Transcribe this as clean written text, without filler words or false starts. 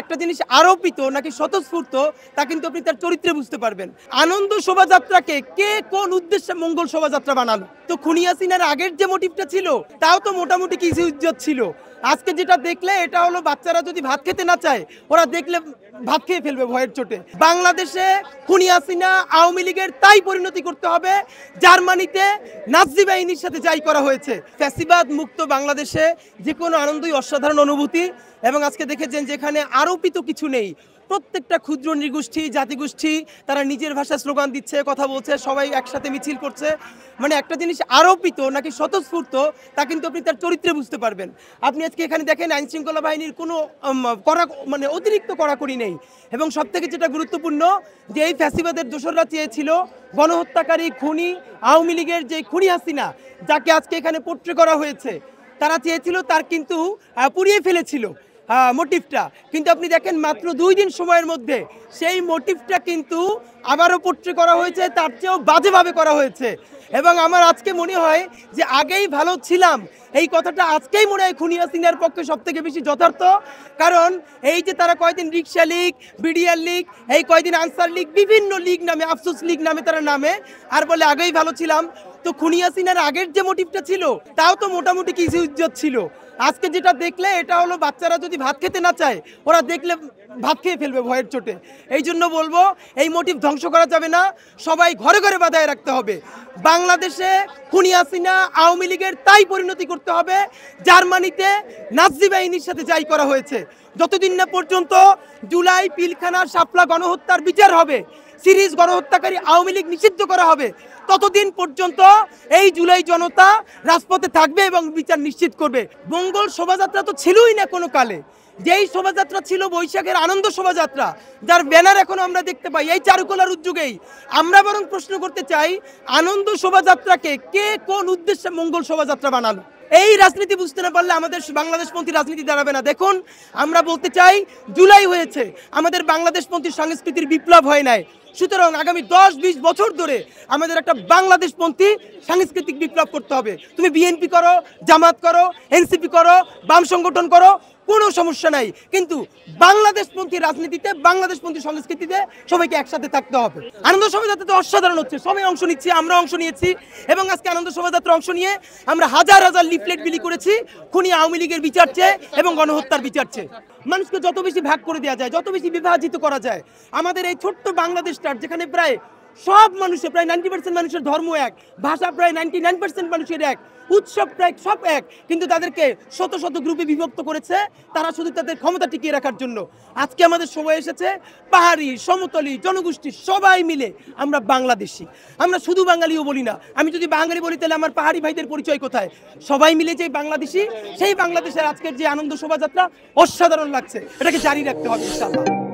একটা জিনিস আরোপিত নাকি স্বতঃস্ফূর্ত তা কিন্তু আপনি তার চরিত্রে বুঝতে পারবেন। আনন্দ শোভাযাত্রাকে কে কোন উদ্দেশ্যে মঙ্গল শোভাযাত্রা বানালো? তো খুনি হাসিনার আগের যে মোটিভটা ছিল তাও তো মোটামুটি কিছু ইজ্জত ছিল। আজকে যেটা দেখলে এটা হলো বাচ্চারা যদি ভাত খেতে না চায় ওরা দেখলে ভাত খেয়ে ফেলবে ভয়ের চোটে। বাংলাদেশে খুনি হাসিনা আওয়ামী লীগের তাই পরিণতি করতে হবে জার্মানিতে নাৎসি বাহিনীর সাথে যাই করা হয়েছে। ফ্যাসিবাদ মুক্ত বাংলাদেশে যে কোনো আনন্দই অসাধারণ অনুভূতি। এবং আজকে দেখেছেন যেখানে আরোপিত কিছু নেই, প্রত্যেকটা ক্ষুদ্র নৃগোষ্ঠী জাতিগোষ্ঠী তারা নিজের ভাষায় স্লোগান দিচ্ছে, কথা বলছে, সবাই একসাথে মিছিল করছে। মানে একটা জিনিস আরোপিত নাকি স্বতঃস্ফূর্ত তা কিন্তু আপনি তার চরিত্রে বুঝতে পারবেন। আপনি আজকে এখানে দেখেন আইন শৃঙ্খলা বাহিনীর কোনো অতিরিক্ত কড়াকড়ি নেই। এবং সবথেকে যেটা গুরুত্বপূর্ণ যে এই ফ্যাসিবাদের দোসররা চেয়েছিল গণহত্যাকারী খুনি আওয়ামী লীগের যে খুনি হাসিনা যাকে আজকে এখানে পোট্রে করা হয়েছে, তারা চেয়েছিল তার কিন্তু পুড়িয়ে ফেলেছিল মোটিভটা। কিন্তু আপনি দেখেন মাত্র 2 দিন সময়ের মধ্যে সেই মোটিভটা কিন্তু আবারও পোট্রে করা হয়েছে, তার চেয়েও বাজেভাবে করা হয়েছে। এবং আমার আজকে মনে হয় যে আগেই ভালো ছিলাম এই কথাটা আজকেই মনে হয় খুনি হাসিনার পক্ষে সবথেকে বেশি যথার্থ। কারণ এই যে তারা কয়দিন রিক্সা লীগ, বিডিআর লীগ, এই কয়দিন আনসার লীগ, বিভিন্ন লীগ নামে, আফসোস লীগ নামে তারা নামে আর বলে আগেই ভালো ছিলাম। তো খুনি হাসিনার আগের যে মোটিভটা ছিল তাও তো মোটামুটি কিছু ইজ্জত ছিল। আজকে যেটা দেখলে এটা হলো বাচ্চারা যদি ভাত খেতে না চায় ওরা দেখলে ভাত খেয়ে ফেলবে ভয়ের চোটে। এই জন্য বলবো এই মোটিভ ধ্বংস করা যাবে না, সবাই ঘরে ঘরে বাঁধায় রাখতে হবে। বাংলাদেশে খুনি হাসিনা আওয়ামী লীগের তাই পরিণতি করতে হবে জার্মানিতে নাৎসি বাহিনীর সাথে যাই করা হয়েছে। যতদিন না পর্যন্ত জুলাই পিলখানা শাপলা গণহত্যার বিচার হবে, সিরিজ গণহত্যাকারী আওয়ামী লীগ নিষিদ্ধ করা হবে, ততদিন পর্যন্ত এই জুলাই জনতা রাজপথে থাকবে এবং বিচার নিশ্চিত করবে। মঙ্গল শোভাযাত্রা তো ছিলই না কোনো কালে। যেই শোভাযাত্রা ছিল বৈশাখের আনন্দ শোভাযাত্রা, যার ব্যানার এখন আমরা দেখতে পাই এই চারুকলার উদ্যোগেই। আমরা বরং প্রশ্ন করতে চাই আনন্দ শোভাযাত্রাকে কে কোন উদ্দেশ্যে মঙ্গল শোভাযাত্রা বানালো? এই রাজনীতি বুঝতে না পারলে আমাদের বাংলাদেশপন্থী রাজনীতি দাঁড়াবে না। দেখুন আমরা বলতে চাই জুলাই হয়েছে, আমাদের বাংলাদেশপন্থী সংস্কৃতির বিপ্লব হয় নাই। সুতরাং আগামী 10-20 বছর ধরে আমাদের একটা বাংলাদেশপন্থী সাংস্কৃতিক বিপ্লব করতে হবে। তুমি বিএনপি করো, জামাত করো, এনসিপি করো, বাম সংগঠন করো, কোনো সমস্যা নাই, কিন্তু বাংলাদেশপন্থী রাজনীতিতে বাংলাদেশপন্থী সংস্কৃতিতে সবাইকে একসাথে থাকতে হবে। আনন্দ শোভাযাত্রা তো অসাধারণ হচ্ছে, সবাই অংশ নিচ্ছে, আমরা অংশ নিয়েছি। এবং আজকে আনন্দ শোভাযাত্রা অংশ নিয়ে আমরা হাজার হাজার লিফলেট বিলি করেছি খুনি আওয়ামী লীগের বিচার চেয়ে এবং গণহত্যার বিচার চেয়ে। মানুষকে যত বেশি ভাগ করে দেওয়া যায়, যত বেশি বিভাজিত করা যায়, আমাদের এই ছোট্ট বাংলাদেশটার যেখানে প্রায় সব মানুষের প্রায় 90% মানুষের ধর্ম এক, ভাষা প্রায় 99% মানুষের এক, উৎসব প্রায় সব এক, কিন্তু তাদেরকে শত শত গ্রুপে বিভক্ত করেছে তারা শুধু তাদের ক্ষমতা টিকিয়ে রাখার জন্য। আজকে আমাদের সময় এসেছে পাহাড়ি, সমতলী, জনগোষ্ঠী সবাই মিলে আমরা বাংলাদেশি। আমরা শুধু বাঙালিও বলি না, আমি যদি বাঙালি বলি তাহলে আমার পাহাড়ি ভাইদের পরিচয় কোথায়? সবাই মিলে যে বাংলাদেশি, সেই বাংলাদেশের আজকের যে আনন্দ শোভাযাত্রা অসাধারণ লাগছে, এটাকে জারি রাখতে হবে ইনশাআল্লাহ।